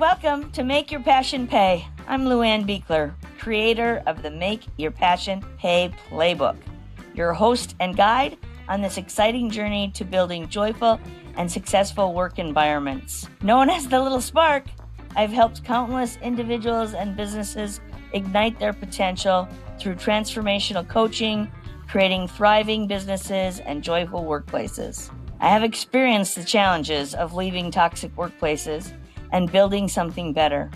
welcome to Make Your Passion Pay. I'm Luann Beekler, creator of the Make Your Passion Pay Playbook, your host and guide on this exciting journey to building joyful and successful work environments. Known as the Little Spark, I've helped countless individuals and businesses ignite their potential through transformational coaching, creating thriving businesses and joyful workplaces. I have experienced the challenges of leaving toxic workplaces and building something better.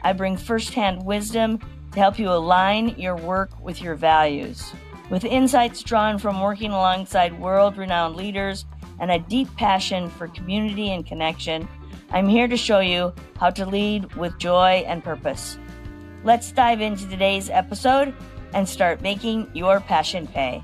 I bring firsthand wisdom to help you align your work with your values. With insights drawn from working alongside world-renowned leaders and a deep passion for community and connection, I'm here to show you how to lead with joy and purpose. Let's dive into today's episode and start making your passion pay.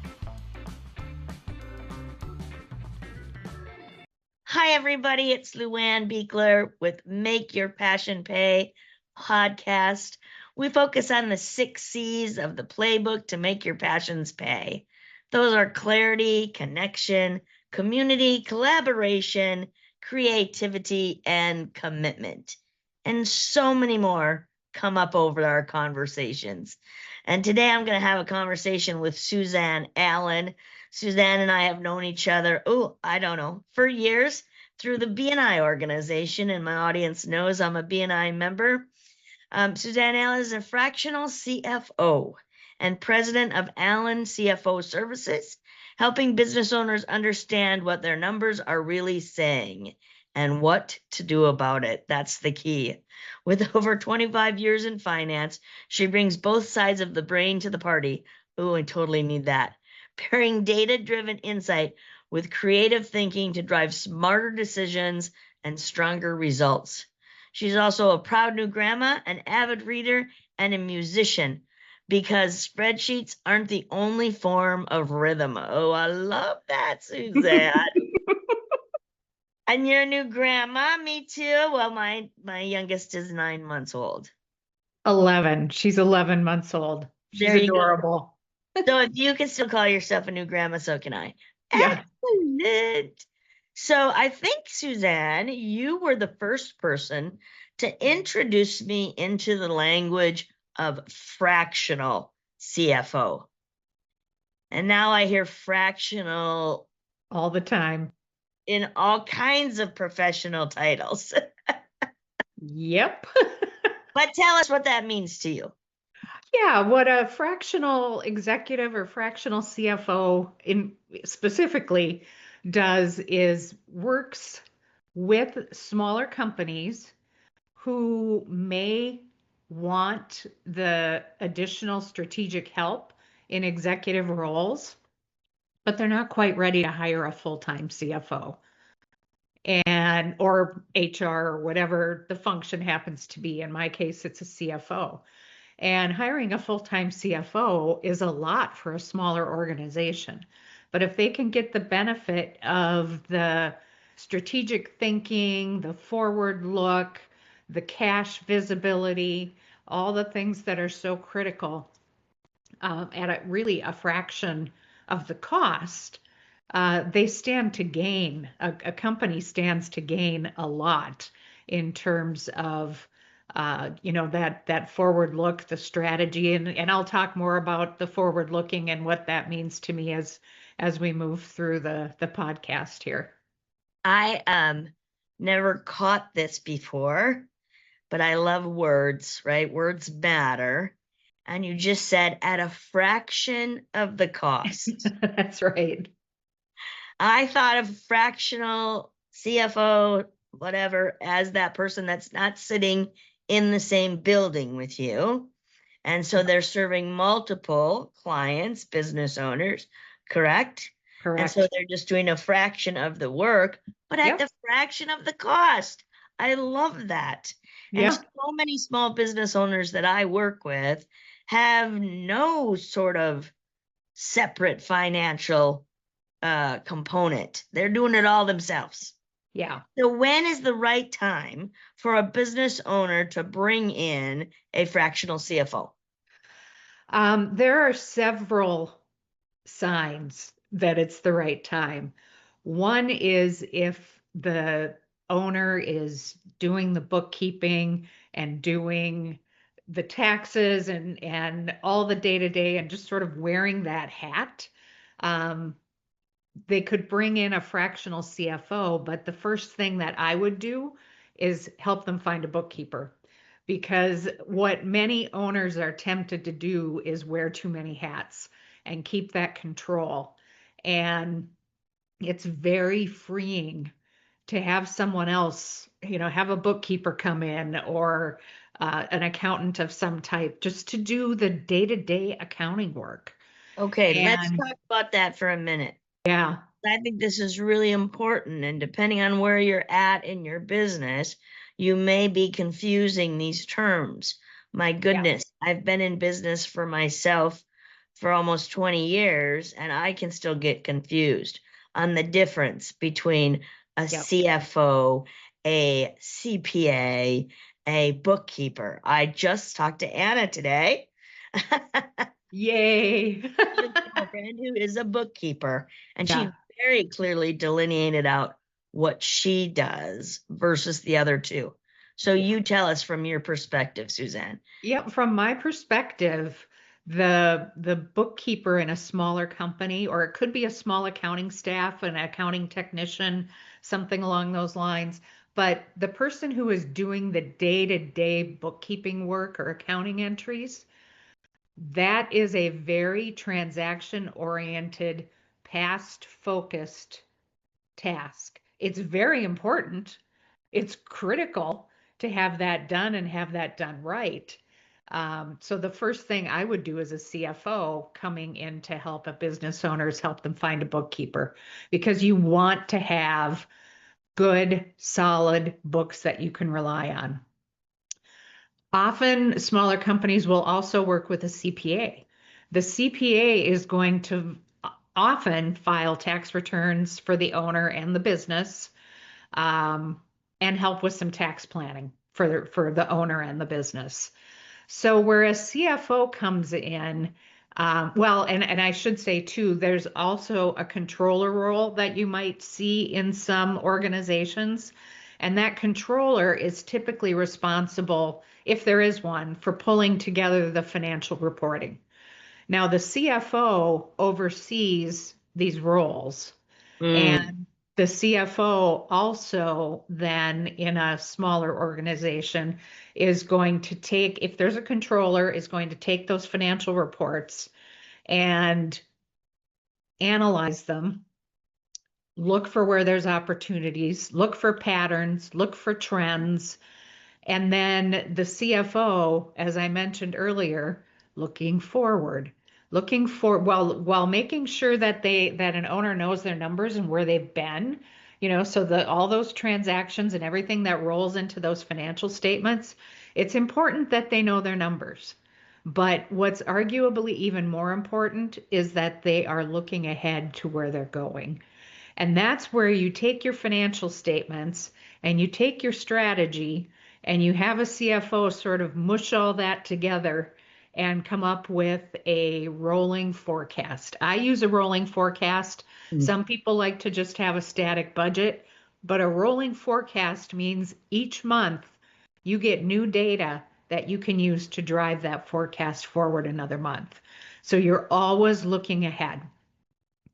Hi, everybody. It's Luann Beekler with Make Your Passion Pay podcast. We focus on the 6 C's of the playbook to make your passions pay. Those are clarity, connection, community, collaboration, creativity, and commitment. And so many more come up over our conversations. And today I'm going to have a conversation with Suzanne Allen. Suzanne and I have known each other, for years through the BNI organization, and my audience knows I'm a BNI member. Suzanne Allen is a fractional CFO and president of Allen CFO Services, helping business owners understand what their numbers are really saying and what to do about it. That's the key. With over 25 years in finance, she brings both sides of the brain to the party. Oh, I totally need that. Pairing data-driven insight with creative thinking to drive smarter decisions and stronger results. She's also a proud new grandma, an avid reader, and a musician, because spreadsheets aren't the only form of rhythm. Oh, I love that, Suzanne. And you're a new grandma, me too. Well, my youngest is 9 months old. 11. She's 11 months old. She's There you adorable. So if you can still call yourself a new grandma, so can I. Yeah. Excellent. So I think, Suzanne, you were the first person to introduce me into the language of fractional CFO. And now I hear fractional all the time in all kinds of professional titles. Yep. But tell us what that means to you. Yeah, what a fractional executive or fractional CFO specifically does is works with smaller companies who may want the additional strategic help in executive roles, but they're not quite ready to hire a full-time CFO or HR or whatever the function happens to be. In my case, it's a CFO. And hiring a full-time CFO is a lot for a smaller organization. But if they can get the benefit of the strategic thinking, the forward look, the cash visibility, all the things that are so critical at really a fraction of the cost, they stand to gain. A company stands to gain a lot in terms of that forward look, the strategy, and I'll talk more about the forward looking and what that means to me as we move through the podcast here. I never caught this before, but I love words, right? Words matter. And you just said at a fraction of the cost. That's right. I thought of fractional CFO, whatever, as that person that's not sitting in the same building with you. And so they're serving multiple clients, business owners, correct? Correct. And so they're just doing a fraction of the work, but at the fraction of the cost. I love that. Yeah. And so many small business owners that I work with have no sort of separate financial component. They're doing it all themselves. Yeah. So when is the right time for a business owner to bring in a fractional CFO? There are several signs that it's the right time. One is if the owner is doing the bookkeeping and doing the taxes and all the day-to-day and just sort of wearing that hat, um, they could bring in a fractional CFO, but the first thing that I would do is help them find a bookkeeper. Because what many owners are tempted to do is wear too many hats and keep that control. And it's very freeing to have someone else, have a bookkeeper come in or an accountant of some type just to do the day-to-day accounting work. Okay, let's And talk about that for a minute. yeah, I think this is really important. And depending on where you're at in your business, you may be confusing these terms. My yeah, goodness, I've been in business for myself for almost 20 years, and I can still get confused on the difference between a yeah. CFO, a CPA, a bookkeeper. I just talked to Anna today. Yay. She has a friend who is a bookkeeper, and Yeah. she very clearly delineated out what she does versus the other two. So Yeah. you tell us from your perspective, Suzanne. Yep, from my perspective, the bookkeeper in a smaller company, or it could be a small accounting staff, an accounting technician, something along those lines. But the person who is doing the day-to-day bookkeeping work or accounting entries, that is a very transaction-oriented, past-focused task. It's very important. It's critical to have that done and have that done right. So the first thing I would do as a CFO coming in to help a business owner is help them find a bookkeeper because you want to have good, solid books that you can rely on. Often, smaller companies will also work with a CPA. The CPA is going to often file tax returns for the owner and the business, um, and help with some tax planning for the owner and the business. So where a CFO comes in, well, and I should say too, there's also a controller role that you might see in some organizations. And that controller is typically responsible, if there is one, for pulling together the financial reporting. Now, the CFO oversees these roles. Mm, And the CFO also then in a smaller organization is going to take, if there's a controller, is going to take those financial reports and analyze them, look for where there's opportunities, look for patterns, look for trends, and then the CFO, as I mentioned earlier, looking forward, looking for while making sure that that an owner knows their numbers and where they've been, so that all those transactions and everything that rolls into those financial statements, it's important that they know their numbers. But what's arguably even more important is that they are looking ahead to where they're going. And that's where you take your financial statements and you take your strategy and you have a CFO sort of mush all that together and come up with a rolling forecast. I use a rolling forecast. mm, Some people like to just have a static budget, but a rolling forecast means each month you get new data that you can use to drive that forecast forward another month. So you're always looking ahead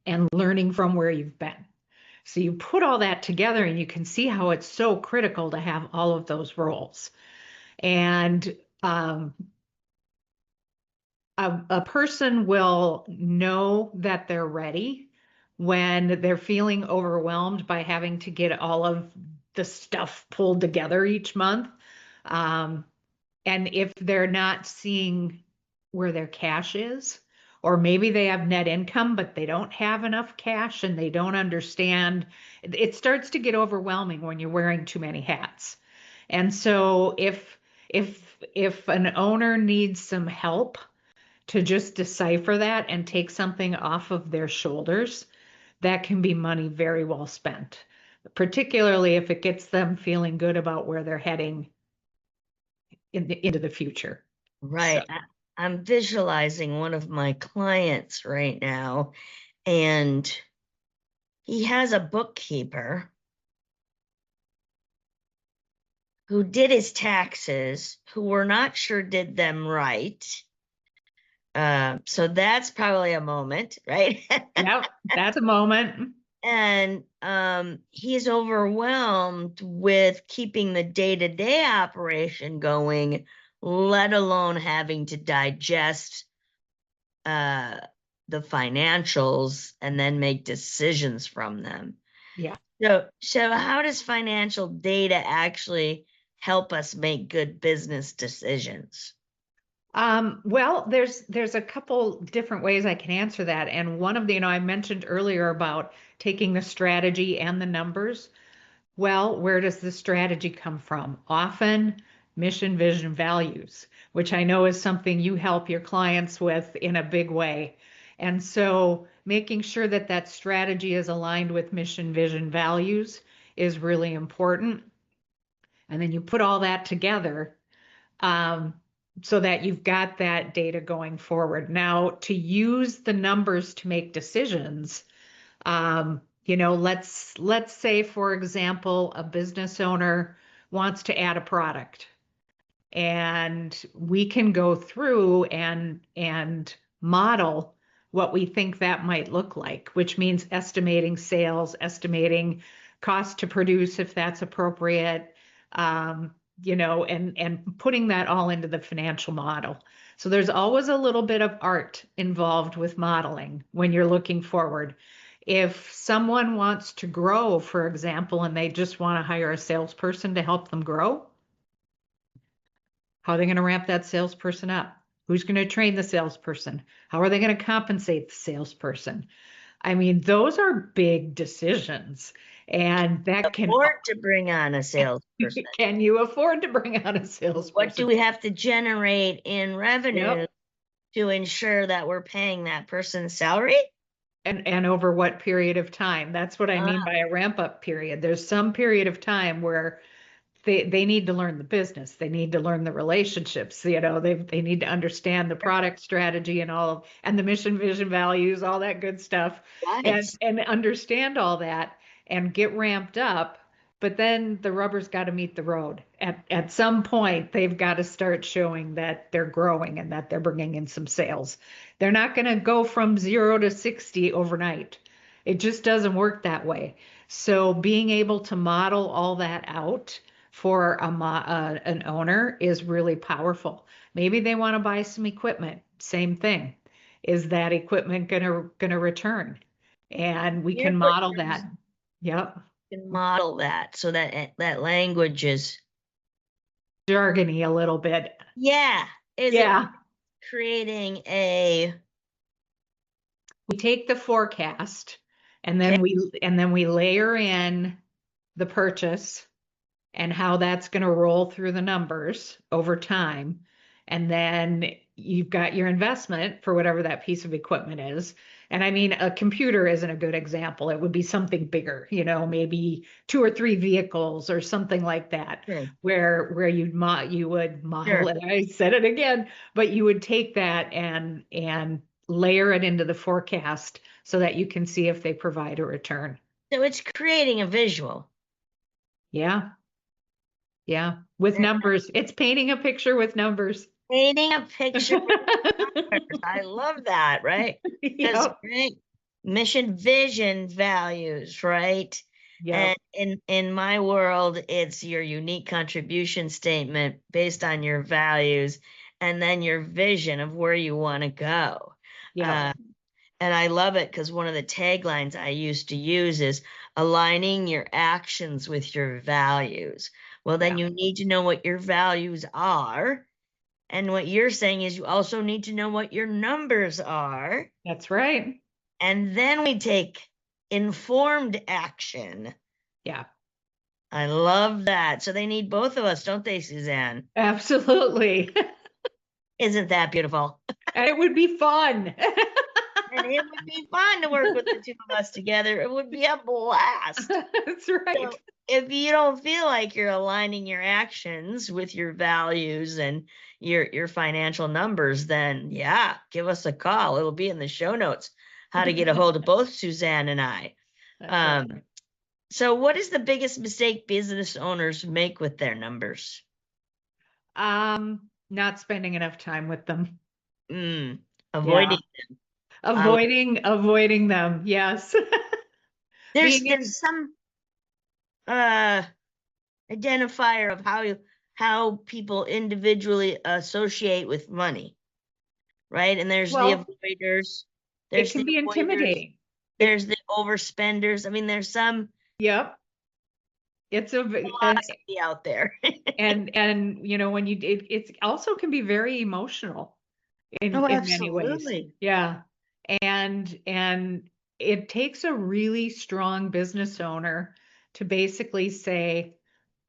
and learning from where you've been. So you put all that together and you can see how it's so critical to have all of those roles. And um, a person will know that they're ready when they're feeling overwhelmed by having to get all of the stuff pulled together each month. Um, and if they're not seeing where their cash is, or maybe they have net income, but they don't have enough cash and they don't understand, it starts to get overwhelming when you're wearing too many hats. And so if an owner needs some help to just decipher that and take something off of their shoulders, that can be money very well spent, particularly if it gets them feeling good about where they're heading into the future. So, right. I'm visualizing one of my clients right now, and he has a bookkeeper, who did his taxes, who we're not sure did them right. So that's probably a moment, right? Yep, that's a moment. And he's overwhelmed with keeping the day-to-day operation going, let alone having to digest uh, the financials and then make decisions from them. Yeah. So how does financial data actually help us make good business decisions? Well, there's a couple different ways I can answer that. And one of the, I mentioned earlier about taking the strategy and the numbers. Well, where does the strategy come from? Often mission, vision, values, which I know is something you help your clients with in a big way. And so making sure that that strategy is aligned with mission, vision, values is really important. And then you put all that together um, so that you've got that data going forward. Now, to use the numbers to make decisions, let's say, for example, a business owner wants to add a product, and we can go through and model what we think that might look like, which means estimating sales, estimating cost to produce if that's appropriate, and putting that all into the financial model. So there's always a little bit of art involved with modeling when you're looking forward. If someone wants to grow, for example, and they just want to hire a salesperson to help them grow, how are they going to ramp that salesperson up? Who's going to train the salesperson? How are they going to compensate the salesperson? I mean, those are big decisions. And that Afford to bring on a salesperson? can you afford to bring on a What do salesperson? we have to generate in revenue Yep. to ensure that we're paying that person's salary? And over what period of time? That's what I mean Ah, by a ramp up period. There's some period of time where they need to learn the business. They need to learn the relationships. They need to understand the product strategy and and the mission, vision, values, all that good stuff, right. and understand all that and get ramped up. But then the rubber's got to meet the road. At some point, they've got to start showing that they're growing and that they're bringing in some sales. They're not going to go from 0 to 60 overnight. It just doesn't work that way. So being able to model all that out for an owner is really powerful. Maybe they want to buy some equipment. Same thing. Is that equipment gonna return? And we Here's can what model you that. Yep. can model that so that that language is, Jargony a little bit. yeah, is it Yeah. creating a, We take the forecast and okay, then we layer in the purchase and how that's going to roll through the numbers over time. And then you've got your investment for whatever that piece of equipment is. And I mean, a computer isn't a good example. It would be something bigger, maybe 2 or 3 vehicles or something like that, sure, where you would model sure. it. I said it again, but you would take that and layer it into the forecast so that you can see if they provide a return. So it's creating a visual. Yeah. Yeah, with numbers. It's painting a picture with numbers. Painting a picture with numbers. I love that, right? Because Yep. right, mission, vision, values, right? And Yep. in my world, it's your unique contribution statement based on your values, and then your vision of where you want to go. Yep. Uh, and I love it because one of the taglines I used to use is aligning your actions with your values. Well, then Yeah. you need to know what your values are. And what you're saying is you also need to know what your numbers are. That's right. And then we take informed action. Yeah. I love that. So they need both of us, don't they, Suzanne? Absolutely. Isn't that beautiful? And it would be fun. And it would be fun to work with the two of us together. It would be a blast. That's right. So if you don't feel like you're aligning your actions with your values and your financial numbers, then yeah, give us a call. It'll be in the show notes how to get a hold of both Suzanne and I. That's Um, right. So what is the biggest mistake business owners make with their numbers? Not spending enough time with them. Mm, Yeah. avoiding. Uh, Avoiding them. Yes. there's Being in, there's some uh identifier of how people individually associate with money, right? And there's the well, avoiders, it there's can the be avoiders, intimidating. there's the overspenders. I mean, there's some Yep. It's philosophy out there. and when it also can be very emotional Oh, in many ways. absolutely. Yeah. And it takes a really strong business owner to basically say,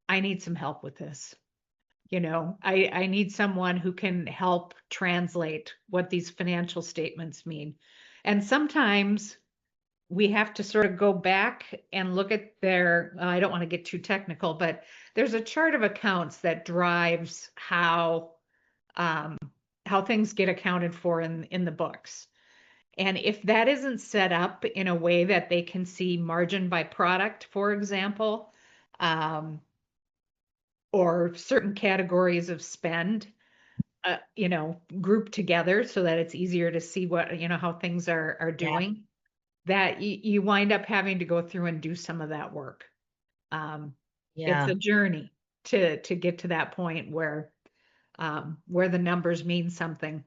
I need some help with this. I need someone who can help translate what these financial statements mean. And sometimes we have to sort of go back and look at I don't want to get too technical, but there's a chart of accounts that drives um, how things get accounted for in the books. And if that isn't set up in a way that they can see margin by product, for example, um, or certain categories of spend, grouped together so that it's easier to see how things are Yeah, doing, that you wind up having to go through and do some of that work. Um, it's yeah, a journey to get to that point where the numbers mean something.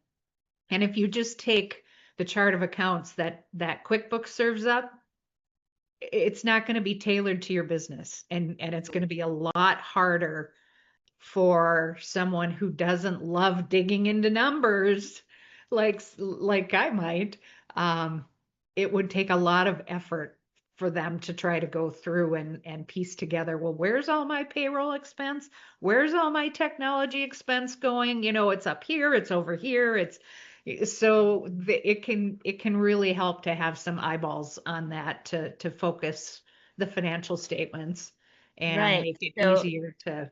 And if you just take the chart of accounts that QuickBooks serves up, it's not going to be tailored to your business, and it's going to be a lot harder for someone who doesn't love digging into numbers like I might. Um, it would take a lot of effort for them to try to go through and piece together, well, where's all my payroll expense? Where's all my technology expense going? It's up here, it's over here, it can really help to have some eyeballs on that to focus the financial statements and right. make it So, easier to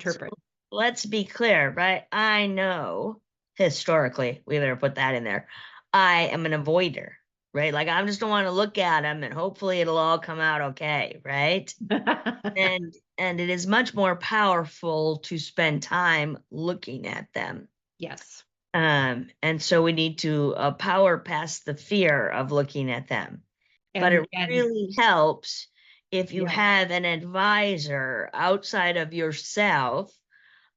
so interpret. let's be clear, right? I know historically, we better put that in there. I am an avoider, right? Like I just don't want to look at them and hopefully it'll all come out okay, right? And it is much more powerful to spend time looking at them. Yes. And so we need to power past the fear of looking at them. But And it and really helps if you yeah, have an advisor outside of yourself,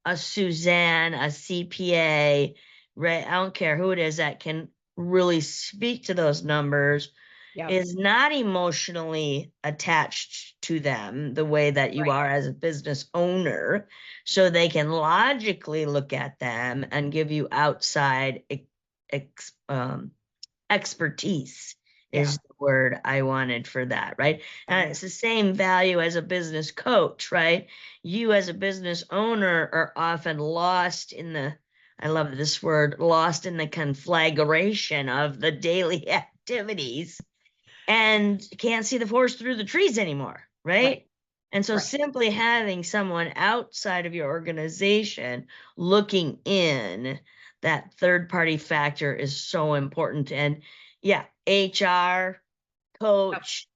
a Suzanne, a CPA, right? I don't care who it is that can really speak to those numbers, yep, is not emotionally attached to them the way that you right. are as a business owner, so they can logically look at them and give you outside ex, um, expertise Yeah, is the word I wanted for that, right? And yeah, it's the same value as a business coach, right? You as a business owner are often lost in I love this word, lost in the conflagration of the daily activities and can't see the forest through the trees anymore, right, right? And so right. simply having someone outside of your organization looking in, that third party factor is so important. And yeah, HR, Yep, coach,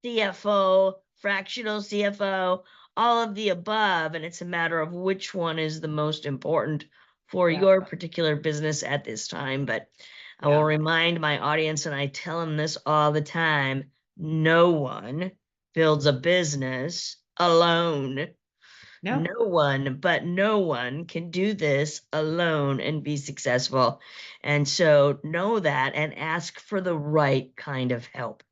CFO, fractional CFO, all of the above. And it's a matter of which one is the most important for yeah, your particular business at this time. But I will yeah. remind my audience, and I tell them this all the time, no one builds a business alone. No, No one, but no one can do this alone and be successful. And so know that and ask for the right kind of help.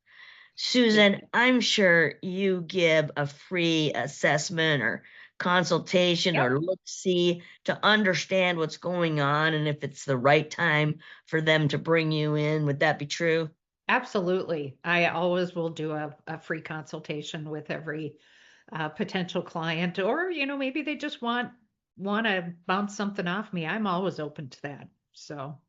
yeah, Susan, I'm sure you give a free assessment or consultation yep, or look see to understand what's going on and if it's the right time for them to bring you in. Would that be true? absolutely. I always will do a free consultation with every potential client, or maybe they just want to bounce something off me. I'm always open to that. So,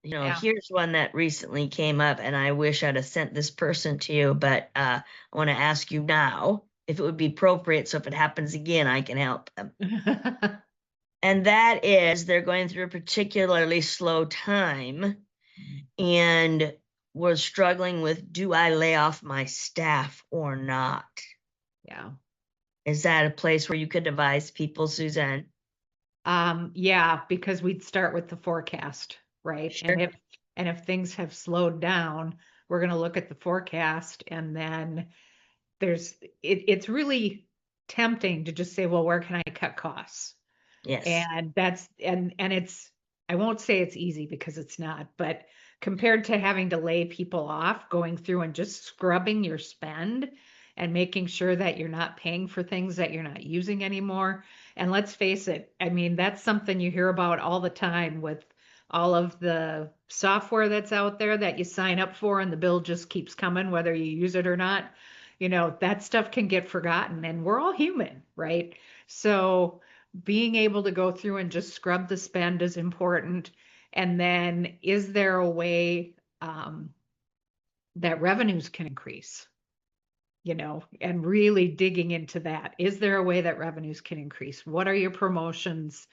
yeah. Here's one that recently came up, and I wish I'd have sent this person to you, but I want to ask you now if it would be appropriate. So if it happens again, I can help them. And that is they're going through a particularly slow time and was struggling with, do I lay off my staff or not? Yeah. Is that a place where you could advise people, Suzanne? Yeah, because we'd start with the forecast, right? Sure. And if things have slowed down, we're going to look at the forecast, and then it's really tempting to just say, well, where can I cut costs? Yes. And it's, I won't say it's easy because it's not, but compared to having to lay people off, going through and just scrubbing your spend and making sure that you're not paying for things that you're not using anymore. And let's face it, I mean, that's something you hear about all the time with all of the software that's out there that you sign up for and the bill just keeps coming whether you use it or not. That stuff can get forgotten, and we're all human, right? So being able to go through and just scrub the spend is important. And then, is there a way that revenues can increase? And really digging into that. Is there a way that revenues can increase? What are your promotions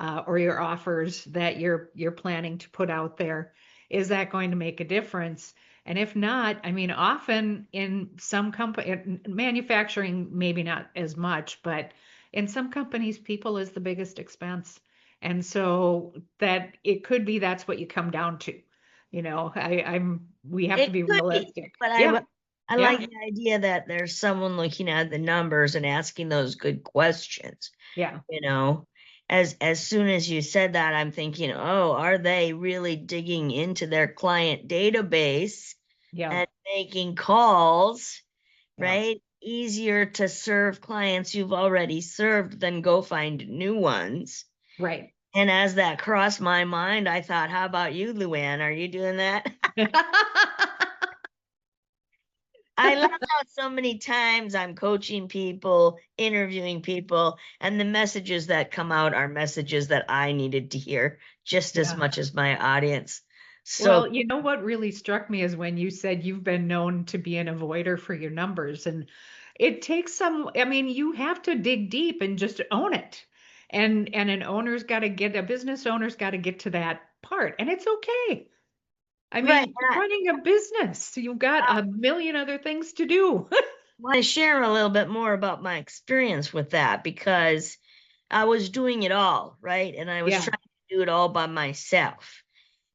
or your offers that you're planning to put out there? Is that going to make a difference? And if not, I mean, often in some company, manufacturing, maybe not as much, but in some companies, people is the biggest expense. And so that it could be that's what you come down to. We have to It be could be, realistic. but Yeah, I yeah, like the idea that there's someone looking at the numbers and asking those good questions. yeah, You know, as soon as you said that, I'm thinking, oh, are they really digging into their client database yeah, and making calls, yeah. right? Easier to serve clients you've already served than go find new ones. Right. And as that crossed my mind, I thought, how about you, Luann? Are you doing that? I love how so many times I'm coaching people, interviewing people, and the messages that come out are messages that I needed to hear just as Yeah. much as my audience. So, Well, you know what really struck me is when you said you've been known to be an avoider for your numbers. And it takes I mean, you have to dig deep and just own it. And a business owner's got to get to that part. And it's okay. I right, mean, you're running a business. You've got a million other things to do. want to share a little bit more about my experience with that because I was doing it all, right? And I was Yeah. trying to do it all by myself.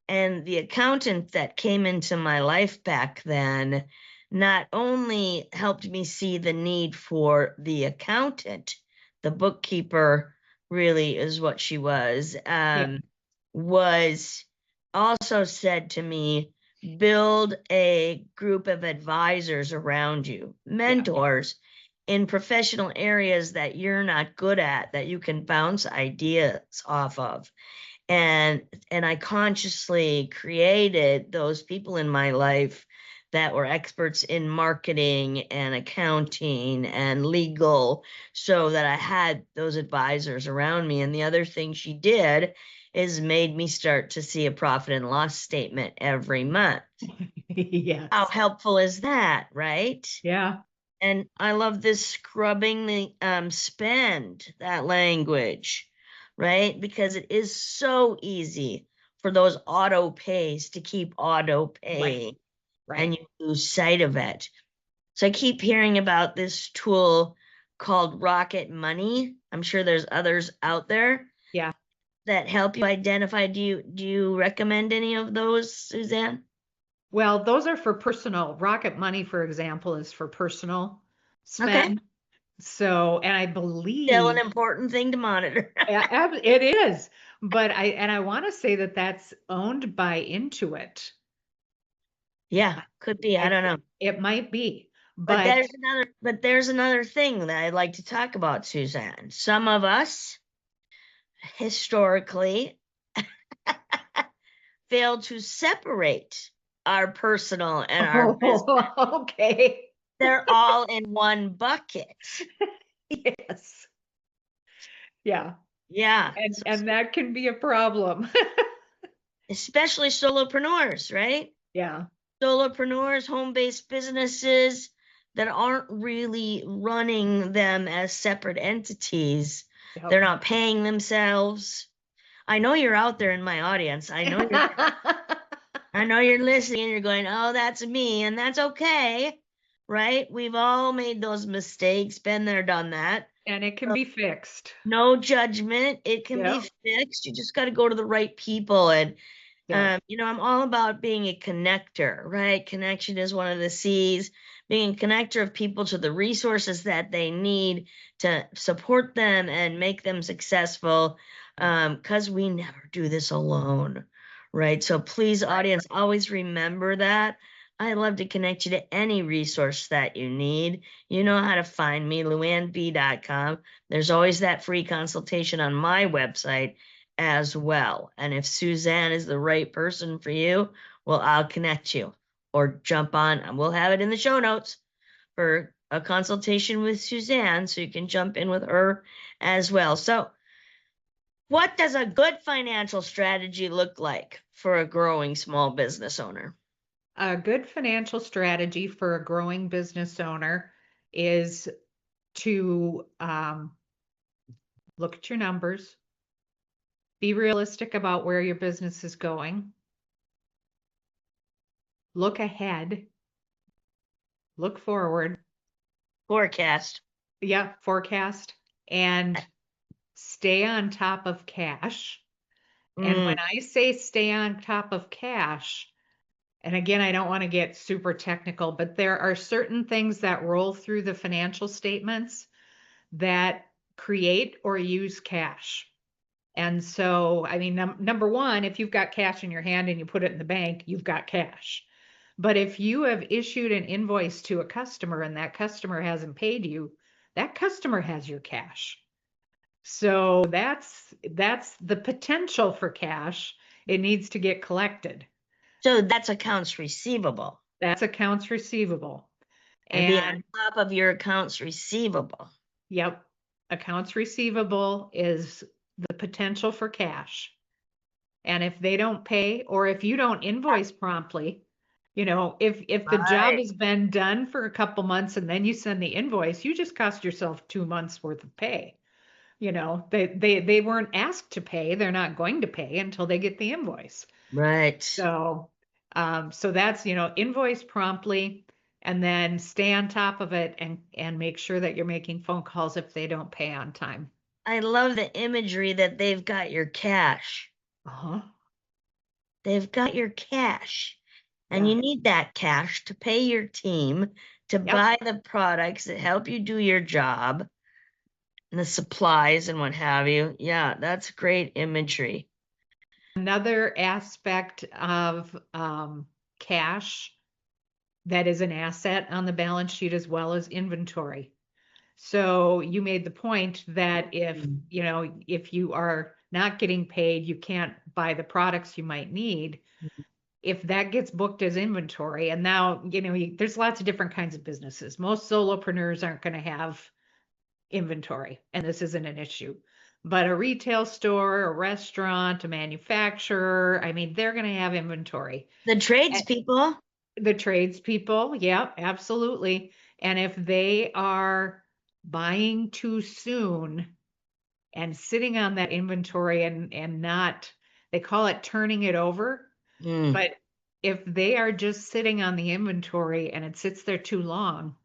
And the accountant that came into my life back then not only helped me see the need for the accountant, the bookkeeper really is what she Yeah. was also said to me, build a group of advisors around you, Yeah. mentors in professional areas that you're not good at, that you can bounce ideas off of. And I consciously created those people in my life that were experts in marketing and accounting and legal so that I had those advisors around me. And the other thing she did is made me start to see a profit and loss statement every month. How Yes. helpful is that, right? Yeah. And I love this scrubbing the spend, that language, right? Because it is so easy for those auto pays to keep auto Right. paying and Right. you lose sight of it. So I keep hearing about this tool called Rocket Money. I'm sure there's others out there Yeah. that help you identify. Do you recommend any of those, Suzanne? Well, those are for personal. Rocket Money, for example, is for personal Okay. spend. So, and I Still an believe important thing to monitor. it is, but I want to say that that's owned by Intuit. Yeah, could be. I I don't know. It might be, But but there's another thing that I'd like to talk about, Suzanne. Some of us historically fail to separate our personal and our business. oh, okay. They're all in one bucket. Yes. Yeah. Yeah, And that can be a problem. especially solopreneurs, right? Yeah. Solopreneurs, home-based businesses that aren't really running them as separate entities. Yep. They're not paying themselves. I know you're out there in my audience. I know you're I know you're listening and you're going, oh, that's me, and that's okay, right? We've all made those mistakes, been there, done that. And it can be fixed. No judgment. It can be Yep. fixed. You just got to go to the right people. And, Yep. I'm all about being a connector, right? Connection is one of the C's, being a connector of people to the resources that they need to support them and make them successful. Because we never do this alone, right? So please, Right. audience, always remember that. I love to connect you to any resource that you need. You know how to find me, luannb.com. There's always that free consultation on my website as well. And if Suzanne is the right person for you, well, I'll connect you or jump on, and we'll have it in the show notes for a consultation with Suzanne so you can jump in with her as well. So, what does a good financial strategy look like for a growing small business owner? A good financial strategy for a growing business owner is to look at your numbers, be realistic about where your business is going, look ahead, look forward, Forecast. yeah, forecast, and stay on top of cash. And when Mm, I say stay on top of cash, and again, I don't want to get super technical, but there are certain things that roll through the financial statements that create or use cash. And so, I mean, number one, if you've got cash in your hand and you put it in the bank, you've got cash. But if you have issued an invoice to a customer and that customer hasn't paid you, that customer has your cash. So that's the potential for cash. It needs to get collected. so that's accounts receivable. That's accounts receivable. And be on And top of your accounts receivable. yep, accounts receivable is the potential for cash. And if they don't pay, or if you don't invoice promptly, if the job Right. has been done for a couple months and then you send the invoice, you just cost yourself 2 months worth of pay. They weren't asked to pay. They're not going to pay until they get the invoice. Right. So that's, invoice promptly and then stay on top of it and make sure that you're making phone calls if they don't pay on time. I love the imagery that they've got your cash. Uh-huh. They've got your cash. And Yeah. you need that cash to pay your team, to Yep. buy the products that help you do your job, and the supplies and what have you. Yeah, that's great imagery. Another aspect of cash that is an asset on the balance sheet as well as inventory. So you made the point that Mm. if you are not getting paid, you can't buy the products you might need. If that gets booked as inventory, and now, there's lots of different kinds of businesses. Most solopreneurs aren't going to have inventory, and this isn't an issue. But a retail store, a restaurant, a manufacturer, I mean, they're going to have inventory. The And tradespeople. the tradespeople, yeah, absolutely. And if they are buying too soon and sitting on that inventory and not, they call it turning it over. Mm, But if they are just sitting on the inventory and it sits there too long,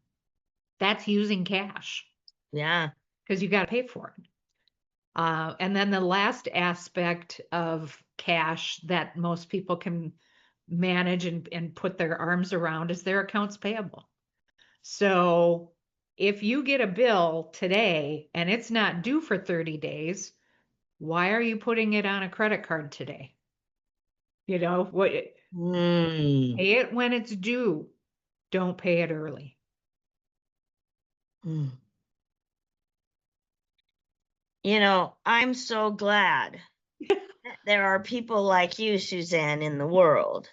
that's using cash yeah. because you got to pay for it. And then the last aspect of cash that most people can manage and put their arms around is their accounts payable. So if you get a bill today and it's not due for 30 days, why are you putting it on a credit card today? What, Mm, pay it when it's due. Don't pay it early. mm. I'm so glad that there are people like you, Suzanne, in the world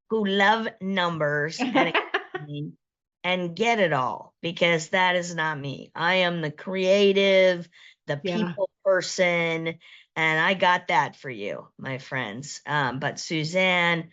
who love numbers and accounting and get it all, because that is not me. I am the creative, the Yeah. people person, and I got that for you, my friends. But Suzanne,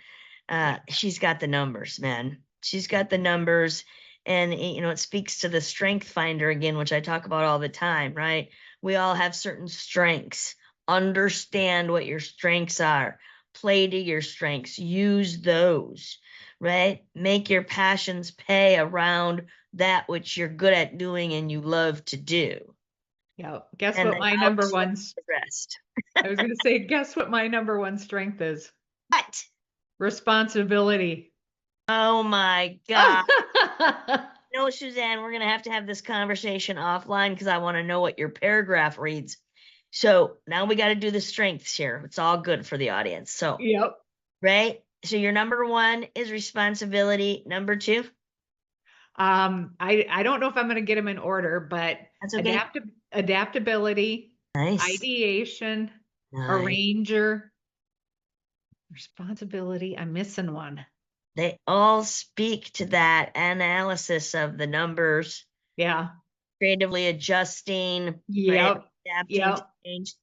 she's got the numbers, man. She's got the numbers. And it speaks to the strength finder again, which I talk about all the time, right? We all have certain strengths. Understand what your strengths are. play to your strengths. Use those, right? Make your passions pay around that which you're good at doing and you love to do. Yeah. Guess And what then my number outsource one, the rest. I was going to say, guess what my number one strength is? But, Responsibility. oh my God. No, Suzanne, we're going to have this conversation offline because I want to know what your paragraph reads. So now we got to do the strengths here. It's all good for the audience. So, Yep. right? So your number one is responsibility. Number two? I don't know if I'm going to get them in order, but That's okay. adaptability, Nice. ideation, Nice. arranger, responsibility. I'm missing one. They all speak to that analysis of the numbers, Yeah. creatively adjusting, right? Yep. Adapting to Yep. change.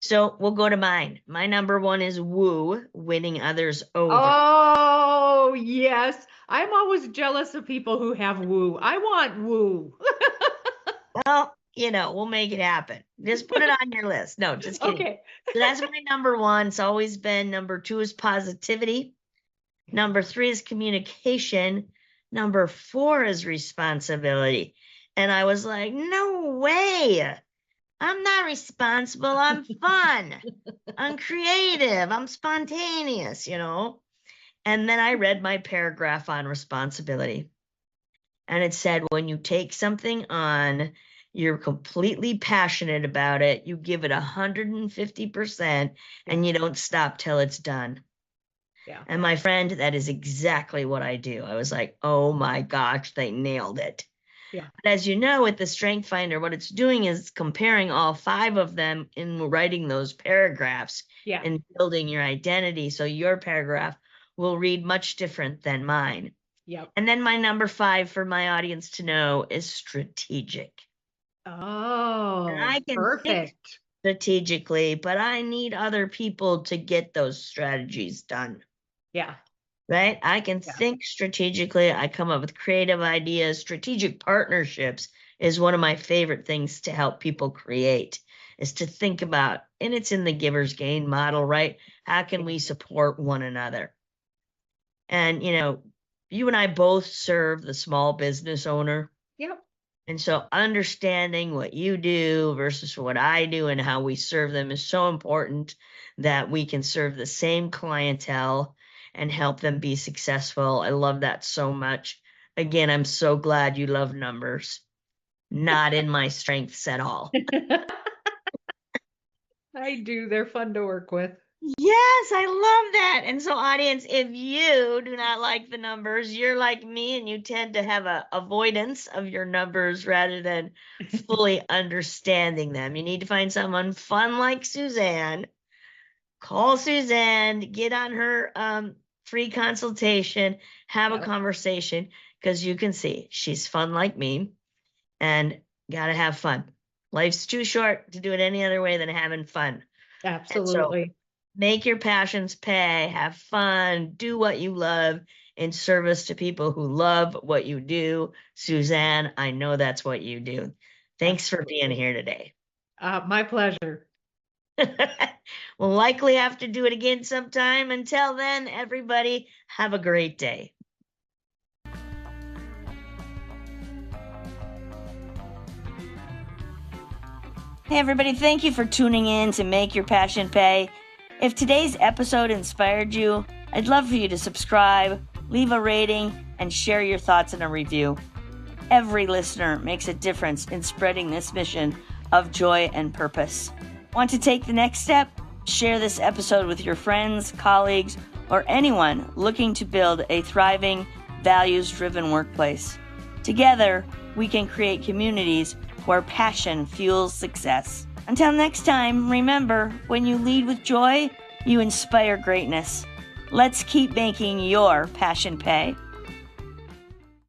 So we'll go to mine. My number one is woo, winning others over. Oh, yes. I'm always jealous of people who have woo. I want woo. Well, we'll make it happen. Just put it on your list. No, just kidding. Okay. So that's my number one. It's always been. Number two is positivity. Number three is communication. Number four is responsibility. And I was like, no way. I'm not responsible. I'm fun. I'm creative. I'm spontaneous, And then I read my paragraph on responsibility. And it said, when you take something on, you're completely passionate about it. You give it 150% and you don't stop till it's done. Yeah. And my friend, that is exactly what I do. I was like, oh my gosh, they nailed it. Yeah. But as you know, with the Strength Finder, what it's doing is comparing all five of them in writing those paragraphs Yeah. and building your identity. So your paragraph will read much different than mine. Yep. And then my number five for my audience to know is strategic. And Oh, I can think perfect. strategically, but I need other people to get those strategies done. Yeah. Right? I can think strategically. I come up with creative ideas. Strategic partnerships is one of my favorite things to help people create, is to think about, and it's in the giver's gain model, right? How can we support one another? And, you and I both serve the small business owner. Yep. And so understanding what you do versus what I do and how we serve them is so important that we can serve the same clientele and help them be successful. I love that so much. Again, I'm so glad you love numbers. Not in my strengths at all. I do. They're fun to work with. Yes, I love that. And so, audience, if you do not like the numbers, you're like me and you tend to have a avoidance of your numbers rather than fully understanding them. You need to find someone fun like Suzanne. Call Suzanne, get on her free consultation, have a conversation, because you can see she's fun like me and gotta have fun. Life's too short to do it any other way than having fun. Absolutely. And so make your passions pay, have fun, do what you love in service to people who love what you do. Suzanne, I know that's what you do. Thanks for being here today. My pleasure. We'll likely have to do it again sometime. Until then, everybody, have a great day. Hey, everybody, thank you for tuning in to Make Your Passion Pay. If today's episode inspired you, I'd love for you to subscribe, leave a rating, and share your thoughts in a review. Every listener makes a difference in spreading this mission of joy and purpose. Want to take the next step? Share this episode with your friends, colleagues, or anyone looking to build a thriving, values-driven workplace. Together, we can create communities where passion fuels success. Until next time, remember, when you lead with joy, you inspire greatness. Let's keep making your passion pay.